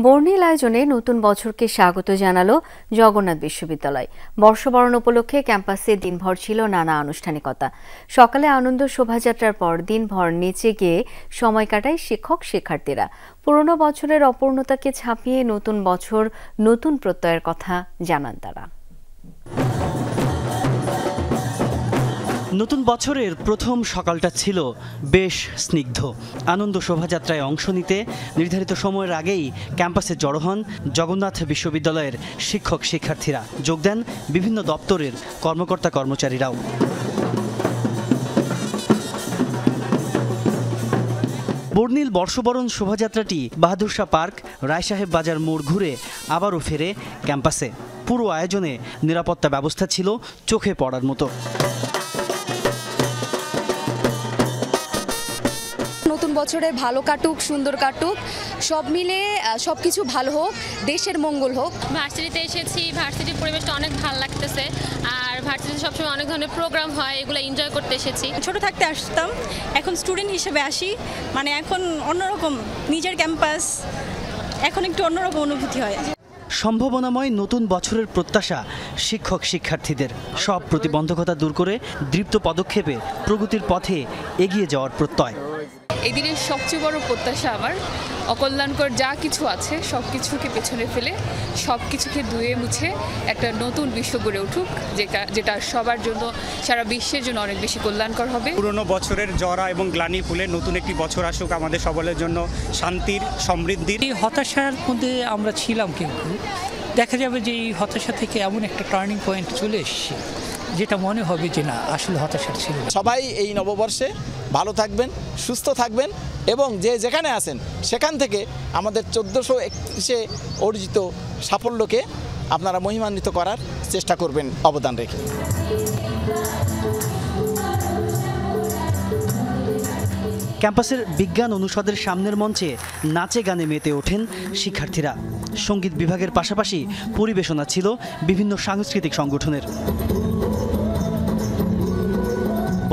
বর্ণিল আয়োজনে নতুন বছরকে স্বাগত জানালো জগন্নাথ বিশ্ববিদ্যালয়। বর্ষবরণ উপলক্ষে ক্যাম্পাসে দিনভর ছিল নানা আনুষ্ঠানিকতা। সকালে আনন্দ শোভাযাত্রার পর দিনভর নেচে গিয়ে সময় কাটায় শিক্ষক শিক্ষার্থীরা। পুরনো বছরের অপূর্ণতাকে ছাপিয়ে নতুন বছর নতুন প্রত্যয়ের কথা জানান তারা। নতুন বছরের প্রথম সকালটা ছিল বেশ স্নিগ্ধ। আনন্দ শোভাযাত্রায় অংশ নিতে নির্ধারিত সময়ের আগেই ক্যাম্পাসে জড়ো হন জগন্নাথ বিশ্ববিদ্যালয়ের শিক্ষক শিক্ষার্থীরা। যোগ দেন বিভিন্ন দপ্তরের কর্মকর্তা কর্মচারীরাও। বর্ণিল বর্ষবরণ শোভাযাত্রাটি বাহাদুর শাহ পার্ক, রায়সাহেব বাজার মোড় ঘুরে আবারও ফেরে ক্যাম্পাসে। পুরো আয়োজনে নিরাপত্তা ব্যবস্থা ছিল চোখে পড়ার মতো। নতুন বছরে ভালো কাটুক, সুন্দর কাটুক, সব মিলে সবকিছু ভালো হোক, দেশের মঙ্গল হোক। ভার্সিটিতে এসেছি, ভার্সিটির পরিবেশটা অনেক ভালো লাগতেছে। আর ভার্সিটিতে সবসময় অনেক ধরনের প্রোগ্রাম হয়, এগুলো এনজয় করতে এসেছি। ছোট থাকতে আসতাম, এখন স্টুডেন্ট হিসেবে আসি, মানে এখন অন্যরকম নিজের ক্যাম্পাস, এখন একটু অন্যরকম অনুভূতি হয়। সম্ভাবনাময় নতুন বছরের প্রত্যাশা শিক্ষক শিক্ষার্থীদের। সব প্রতিবন্ধকতা দূর করে দৃপ্ত পদক্ষেপে প্রগতির পথে এগিয়ে যাওয়ার প্রত্যয়। এই দিনের সবচেয়ে বড় প্রত্যাশা আমার অকল্যাণকর যা কিছু আছে সব কিছুকে পেছনে ফেলে সব কিছুকে ধুয়ে মুছে একটা নতুন বিশ্ব গড়ে উঠুক, যেটা সবার জন্য, সারা বিশ্বের জন্য অনেক বেশি কল্যাণকর হবে। পুরনো বছরের জরা এবং গ্লানি ভুলে নতুন একটি বছর আসুক আমাদের সকলের জন্য শান্তির, সমৃদ্ধির। এই হতাশার মধ্যে আমরা ছিলাম, কিন্তু দেখা যাবে যে এই হতাশা থেকে এমন একটা টার্নিং পয়েন্ট চলে এসেছে যেটা মনে হবে যে না, আসলে হতাশার ছিল। সবাই এই নববর্ষে ভালো থাকবেন, সুস্থ থাকবেন এবং যে যেখানে আছেন সেখান থেকে আমাদের 1431 অর্জিত সাফল্যকে আপনারা মহিমান্বিত করার চেষ্টা করবেন অবদান রেখে। ক্যাম্পাসের বিজ্ঞান অনুষদের সামনের মঞ্চে নাচে গানে মেতে ওঠেন শিক্ষার্থীরা। সঙ্গীত বিভাগের পাশাপাশি পরিবেশনা ছিল বিভিন্ন সাংস্কৃতিক সংগঠনের।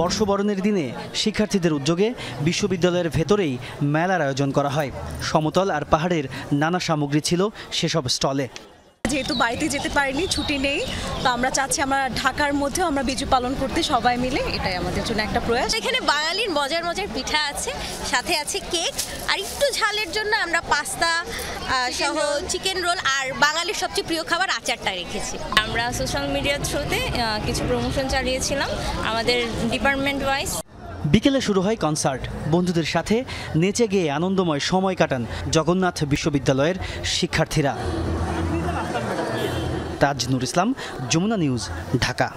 বর্ষবরণের দিনে শিক্ষার্থীদের উদ্যোগে বিশ্ববিদ্যালয়ের ভেতরেই মেলার আয়োজন করা হয়। সমতল আর পাহাড়ের নানা সামগ্রী ছিল সেসব স্টলে। যেহেতু বাড়িতে যেতে পারিনি, ছুটি নেই, তো আমরা চাচ্ছি আমরা ঢাকার মধ্যেও আমরা বিজু পালন করতে সবাই মিলে, এটাই আমাদের জন্য একটা প্রয়াস। এখানে বাঙালির মজার মজার পিঠা আছে, সাথে আছে কেক, আর একটু ঝালের জন্য আমরা পাস্তা সহ চিকেন রোল আর বাঙালির সবচেয়ে প্রিয় খাবার আচারটা রেখেছি। আমরা সোশ্যাল মিডিয়ার থ্রুতে কিছু প্রমোশন চালিয়েছিলাম আমাদের ডিপার্টমেন্ট ওয়াইজ। বিকেলে শুরু হয় কনসার্ট। বন্ধুদের সাথে নেচে গিয়ে আনন্দময় সময় কাটান জগন্নাথ বিশ্ববিদ্যালয়ের শিক্ষার্থীরা। তাজ নুর ইসলাম, যমুনা নিউজ, ঢাকা।